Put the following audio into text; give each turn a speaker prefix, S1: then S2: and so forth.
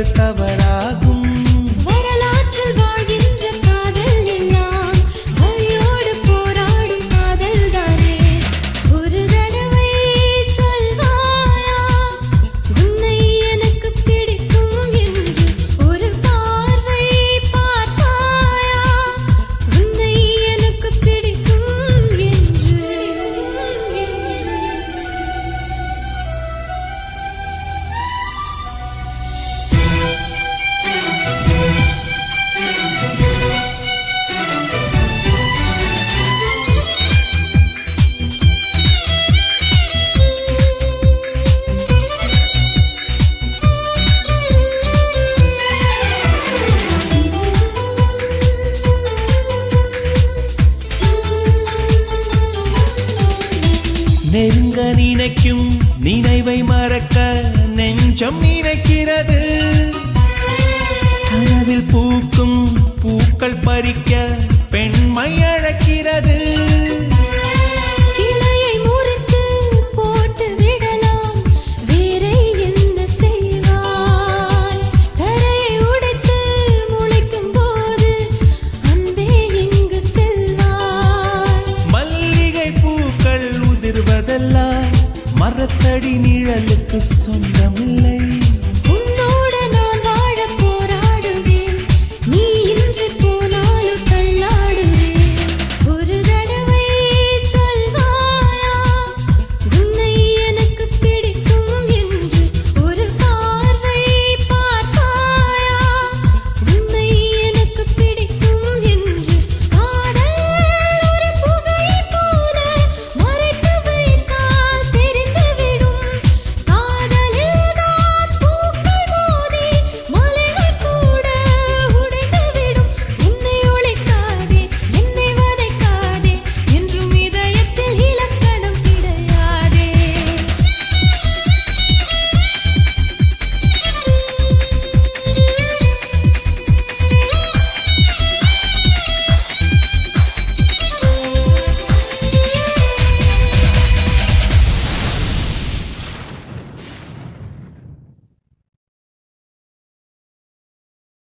S1: என்பது தவறாகும்.
S2: வரலாற்றில் வாழ்கின்ற காதல் எல்லாம் வலியோடு போராடும் காதல் தானே. ஒரு தடவை சொல்வாயா உன்னை எனக்கு பிடிக்கும் என்று. ஒரு பார்வை பார்த்தாயா உன்னை எனக்கு பிடிக்கும் என்று.
S1: நெருங்க நினைக்கும் நினைவை மறக்க நெஞ்சம் நினைக்கிறது. கனவில் பூக்கும் பூக்கள் பறிக்க பெண்மை அழைக்கிறது.
S2: கிளையை முறித்து போட்டு விடலாம் வேறே என்ன செய்வாய். தரையை உடைத்து முளைக்கும் போது அன்பே இங்கு செல்வாய்.
S1: மல்லிகை பூக்கள் உதிர்வதெல்லாம் மரத்தடி நிழலுக்கு சொந்தமில்லை.